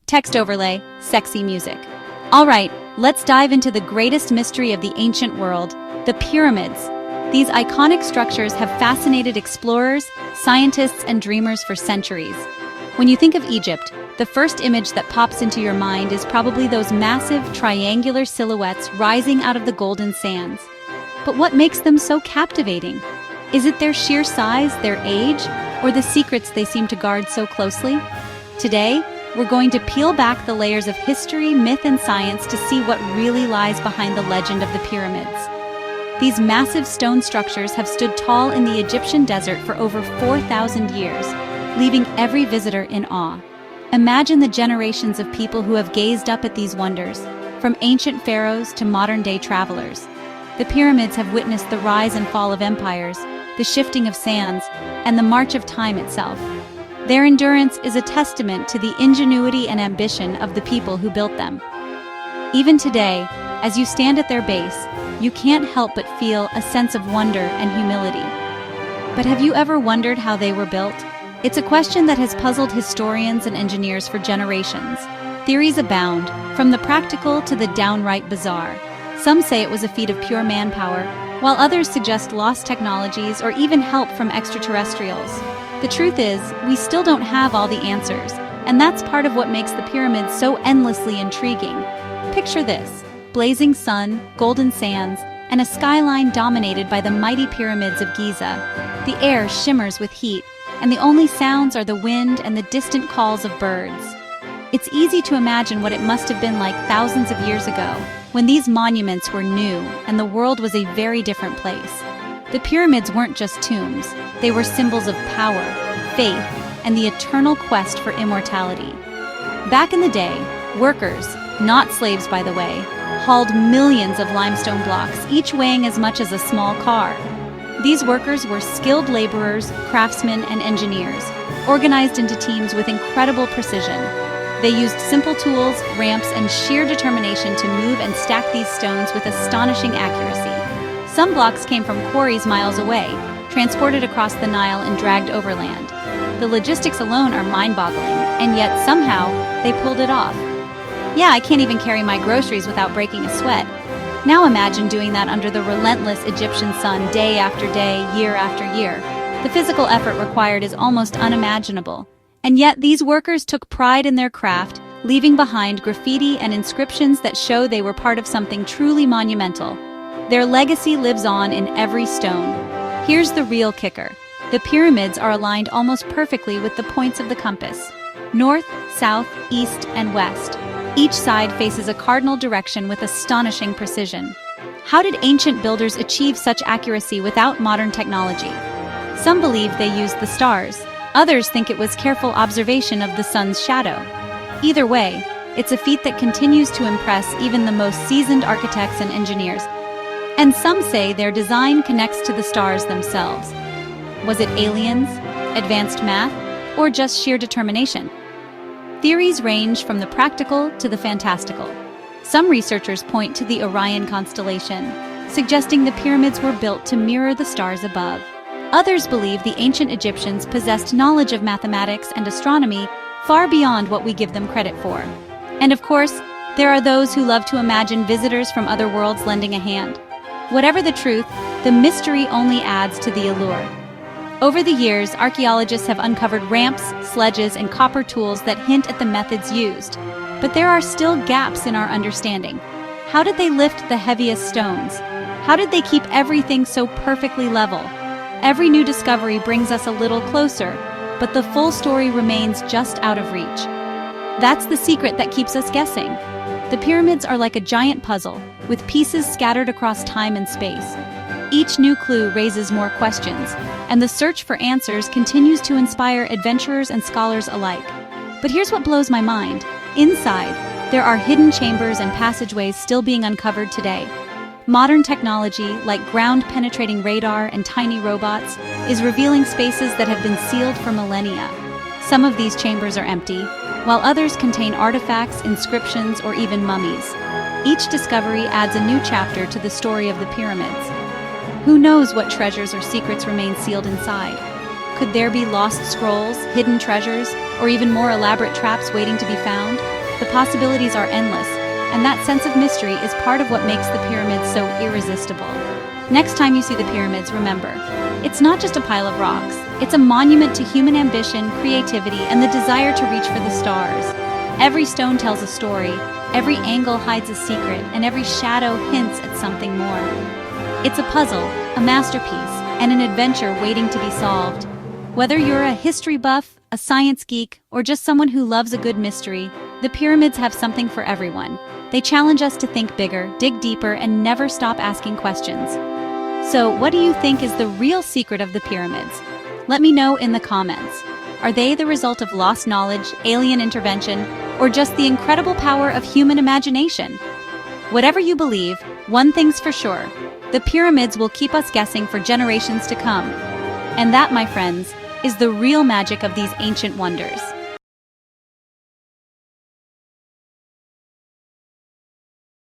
text overlay, sexy music. All right, let's dive into the greatest mystery of the ancient world, the pyramids. These iconic structures have fascinated explorers, scientists, and dreamers for centuries. When you think of Egypt, the first image that pops into your mind is probably those massive triangular silhouettes rising out of the golden sands. But what makes them so captivating? Is it their sheer size, their age, or the secrets they seem to guard so closely? Today, we're going to peel back the layers of history, myth, and science to see what really lies behind the legend of the pyramids. These massive stone structures have stood tall in the Egyptian desert for over 4,000 years, leaving every visitor in awe. Imagine the generations of people who have gazed up at these wonders, from ancient pharaohs to modern-day travelers. The pyramids have witnessed the rise and fall of empires, the shifting of sands, and the march of time itself. Their endurance is a testament to the ingenuity and ambition of the people who built them. Even today, as you stand at their base, you can't help but feel a sense of wonder and humility. But have you ever wondered how they were built? It's a question that has puzzled historians and engineers for generations. Theories abound, from the practical to the downright bizarre. Some say it was a feat of pure manpower, while others suggest lost technologies or even help from extraterrestrials. The truth is, we still don't have all the answers, and that's part of what makes the pyramids so endlessly intriguing. Picture this: blazing sun, golden sands, and a skyline dominated by the mighty pyramids of Giza. The air shimmers with heat, and the only sounds are the wind and the distant calls of birds. It's easy to imagine what it must have been like thousands of years ago, when these monuments were new and the world was a very different place. The pyramids weren't just tombs, they were symbols of power, faith, and the eternal quest for immortality. Back in the day, workers, not slaves by the way, hauled millions of limestone blocks, each weighing as much as a small car. These workers were skilled laborers, craftsmen, and engineers, organized into teams with incredible precision. They used simple tools, ramps, and sheer determination to move and stack these stones with astonishing accuracy. Some blocks came from quarries miles away, transported across the Nile and dragged overland. The logistics alone are mind-boggling, and yet somehow they pulled it off. Yeah, I can't even carry my groceries without breaking a sweat. Now imagine doing that under the relentless Egyptian sun day after day, year after year. The physical effort required is almost unimaginable. And yet these workers took pride in their craft, leaving behind graffiti and inscriptions that show they were part of something truly monumental. Their legacy lives on in every stone. Here's the real kicker. The pyramids are aligned almost perfectly with the points of the compass: north, south, east, and west. Each side faces a cardinal direction with astonishing precision. How did ancient builders achieve such accuracy without modern technology? Some believe they used the stars. Others think it was careful observation of the sun's shadow. Either way, it's a feat that continues to impress even the most seasoned architects and engineers. And some say their design connects to the stars themselves. Was it aliens, advanced math, or just sheer determination? Theories range from the practical to the fantastical. Some researchers point to the Orion constellation, suggesting the pyramids were built to mirror the stars above. Others believe the ancient Egyptians possessed knowledge of mathematics and astronomy far beyond what we give them credit for. And of course, there are those who love to imagine visitors from other worlds lending a hand. Whatever the truth, the mystery only adds to the allure. Over the years, archaeologists have uncovered ramps, sledges, and copper tools that hint at the methods used. But there are still gaps in our understanding. How did they lift the heaviest stones? How did they keep everything so perfectly level? Every new discovery brings us a little closer, but the full story remains just out of reach. That's the secret that keeps us guessing. The pyramids are like a giant puzzle, with pieces scattered across time and space. Each new clue raises more questions, and the search for answers continues to inspire adventurers and scholars alike. But here's what blows my mind. Inside, there are hidden chambers and passageways still being uncovered today. Modern technology, like ground-penetrating radar and tiny robots, is revealing spaces that have been sealed for millennia. Some of these chambers are empty, while others contain artifacts, inscriptions, or even mummies. Each discovery adds a new chapter to the story of the pyramids. Who knows what treasures or secrets remain sealed inside? Could there be lost scrolls, hidden treasures, or even more elaborate traps waiting to be found? The possibilities are endless, and that sense of mystery is part of what makes the pyramids so irresistible. Next time you see the pyramids, remember, it's not just a pile of rocks. It's a monument to human ambition, creativity, and the desire to reach for the stars. Every stone tells a story, every angle hides a secret, and every shadow hints at something more. It's a puzzle, a masterpiece, and an adventure waiting to be solved. Whether you're a history buff, a science geek, or just someone who loves a good mystery, the pyramids have something for everyone. They challenge us to think bigger, dig deeper, and never stop asking questions. So, what do you think is the real secret of the pyramids? Let me know in the comments. Are they the result of lost knowledge, alien intervention, or just the incredible power of human imagination? Whatever you believe, one thing's for sure. The pyramids will keep us guessing for generations to come. And that, my friends, is the real magic of these ancient wonders.